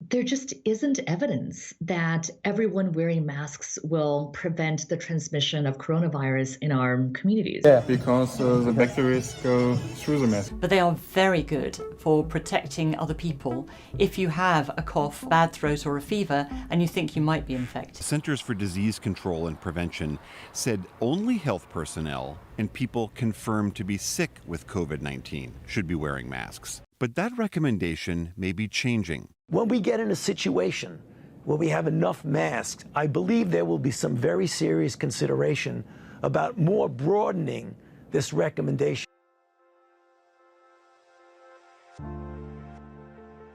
there just isn't evidence that everyone wearing masks will prevent the transmission of coronavirus in our communities. Yeah, because the bacteria go through the mask. But they are very good for protecting other people if you have a cough, bad throat or a fever and you think you might be infected. Centers for Disease Control and Prevention said only health personnel and people confirmed to be sick with COVID-19 should be wearing masks. But that recommendation may be changing. When we get in a situation where we have enough masks, I believe there will be some very serious consideration about more broadening this recommendation.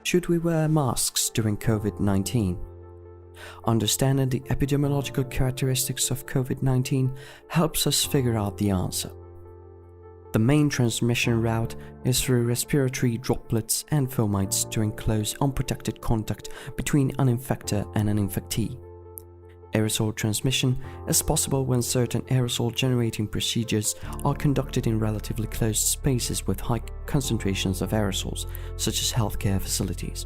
Should we wear masks during COVID-19? Understanding the epidemiological characteristics of COVID-19 helps us figure out the answer. The main transmission route is through respiratory droplets and fomites during close, unprotected contact between an infector and an infectee. Aerosol transmission is possible when certain aerosol-generating procedures are conducted in relatively closed spaces with high concentrations of aerosols, such as healthcare facilities.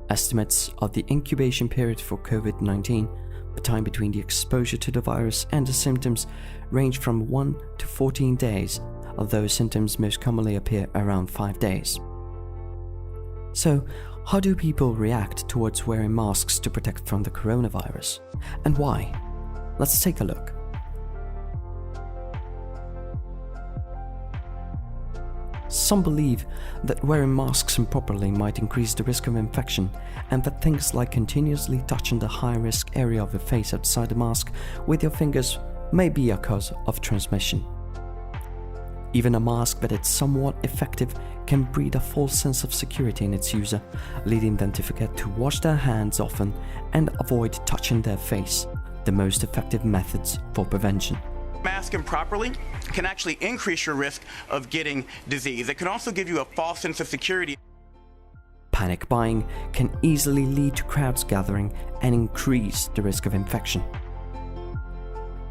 Estimates of the incubation period for COVID-19, the time between the exposure to the virus and the symptoms, range from 1 to 14 days, although symptoms most commonly appear around 5 days. So, how do people react towards wearing masks to protect from the coronavirus? And why? Let's take a look. Some believe that wearing masks improperly might increase the risk of infection, and that things like continuously touching the high-risk area of the face outside the mask with your fingers may be a cause of transmission. Even a mask that is somewhat effective can breed a false sense of security in its user, leading them to forget to wash their hands often and avoid touching their face, the most effective methods for prevention. Mask improperly can actually increase your risk of getting disease. It can also give you a false sense of security. Panic buying can easily lead to crowds gathering and increase the risk of infection.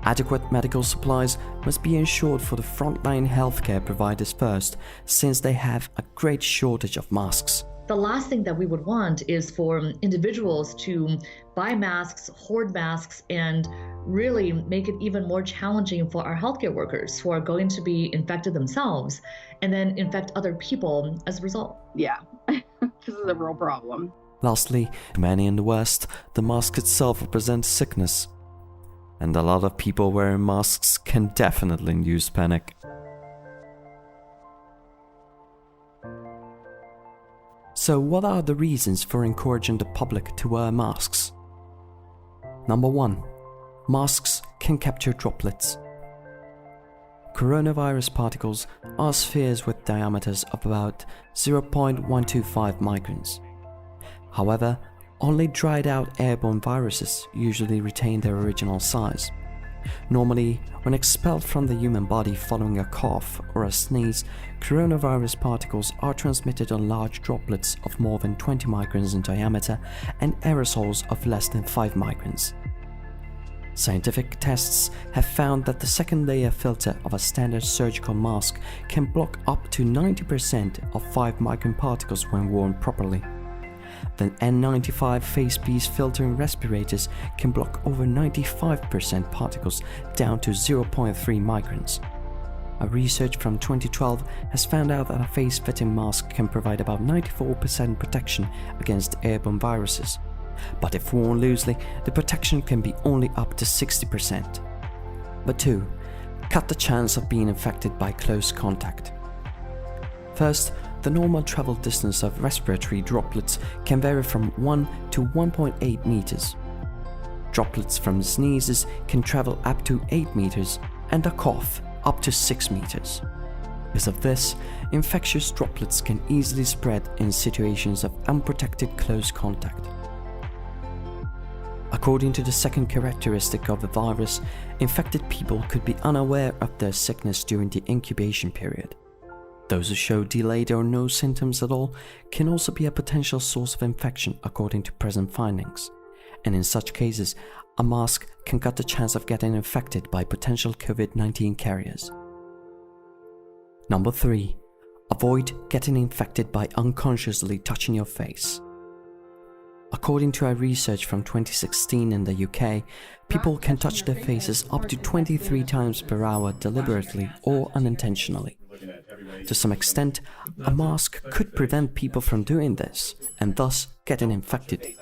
Adequate medical supplies must be ensured for the frontline healthcare providers first, since they have a great shortage of masks. The last thing that we would want is for individuals to buy masks, hoard masks, and really make it even more challenging for our healthcare workers who are going to be infected themselves and then infect other people as a result. Yeah, this is a real problem. Lastly, to many in the West, the mask itself represents sickness. And a lot of people wearing masks can definitely induce panic. So what are the reasons for encouraging the public to wear masks? Number 1. Masks can capture droplets. Coronavirus particles are spheres with diameters of about 0.125 microns. However, only dried out airborne viruses usually retain their original size. Normally, when expelled from the human body following a cough or a sneeze, coronavirus particles are transmitted on large droplets of more than 20 microns in diameter and aerosols of less than 5 microns. Scientific tests have found that the second layer filter of a standard surgical mask can block up to 90% of 5-micron particles when worn properly. The N95 face piece filtering respirators can block over 95% particles down to 0.3 microns. A research from 2012 has found out that a face-fitting mask can provide about 94% protection against airborne viruses. But if worn loosely, the protection can be only up to 60%. But 2. Cut the chance of being infected by close contact. First, the normal travel distance of respiratory droplets can vary from 1 to 1.8 meters. Droplets from sneezes can travel up to 8 meters and a cough up to 6 meters. Because of this, infectious droplets can easily spread in situations of unprotected close contact. According to the second characteristic of the virus, infected people could be unaware of their sickness during the incubation period. Those who show delayed or no symptoms at all can also be a potential source of infection according to present findings, and in such cases, a mask can cut the chance of getting infected by potential COVID-19 carriers. Number 3. Avoid getting infected by unconsciously touching your face. According to a research from 2016 in the UK, people can touch their faces up to 23 times per hour deliberately or unintentionally. To some extent, a mask could prevent people from doing this and thus getting infected.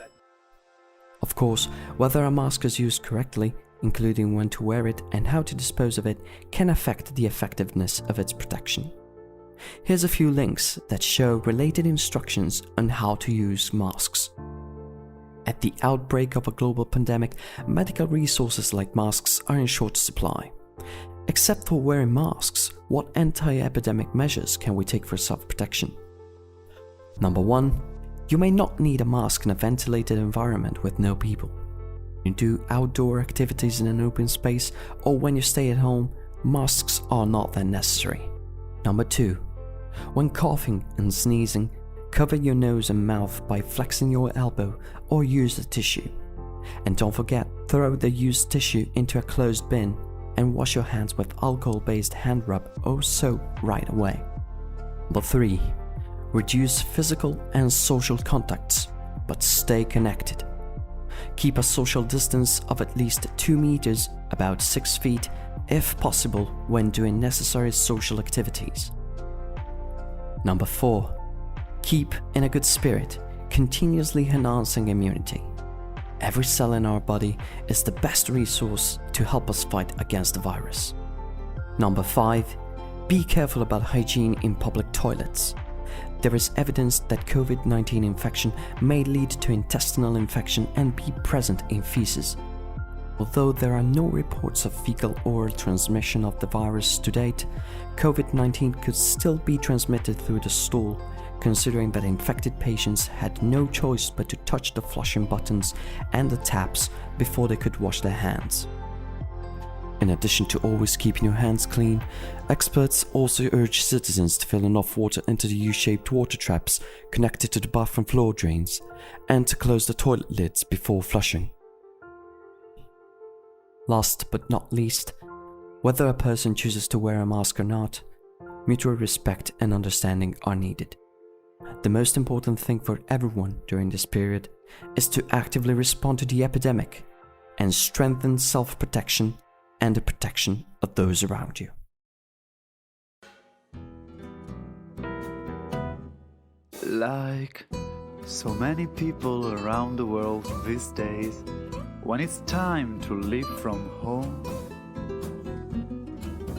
Of course, whether a mask is used correctly, including when to wear it and how to dispose of it, can affect the effectiveness of its protection. Here's a few links that show related instructions on how to use masks. At the outbreak of a global pandemic, medical resources like masks are in short supply. Except for wearing masks, what anti-epidemic measures can we take for self-protection? Number 1. You may not need a mask in a ventilated environment with no people. You do outdoor activities in an open space, or when you stay at home, masks are not that necessary. Number 2. When coughing and sneezing, cover your nose and mouth by flexing your elbow or use a tissue. And don't forget, throw the used tissue into a closed bin and wash your hands with alcohol-based hand rub or soap right away. Number 3. Reduce physical and social contacts, but stay connected. Keep a social distance of at least 2 meters, about 6 feet, if possible, when doing necessary social activities. Number 4. Keep in a good spirit, continuously enhancing immunity. Every cell in our body is the best resource to help us fight against the virus. Number 5. Be careful about hygiene in public toilets. There is evidence that COVID-19 infection may lead to intestinal infection and be present in feces. Although there are no reports of fecal-oral transmission of the virus to date, COVID-19 could still be transmitted through the stool, considering that infected patients had no choice but to touch the flushing buttons and the taps before they could wash their hands. In addition to always keeping your hands clean, experts also urge citizens to fill enough water into the U-shaped water traps connected to the bathroom floor drains, and to close the toilet lids before flushing. Last but not least, whether a person chooses to wear a mask or not, mutual respect and understanding are needed. The most important thing for everyone during this period is to actively respond to the epidemic and strengthen self-protection and the protection of those around you. Like so many people around the world these days, when it's time to leave from home,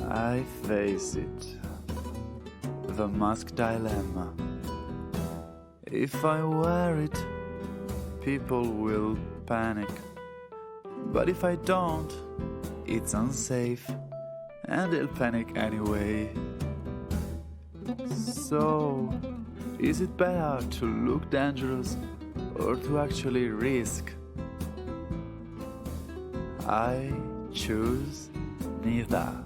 I face it, the mask dilemma. If I wear it, people will panic, but if I don't, it's unsafe and they'll panic anyway. So, is it better to look dangerous or to actually risk? I choose neither.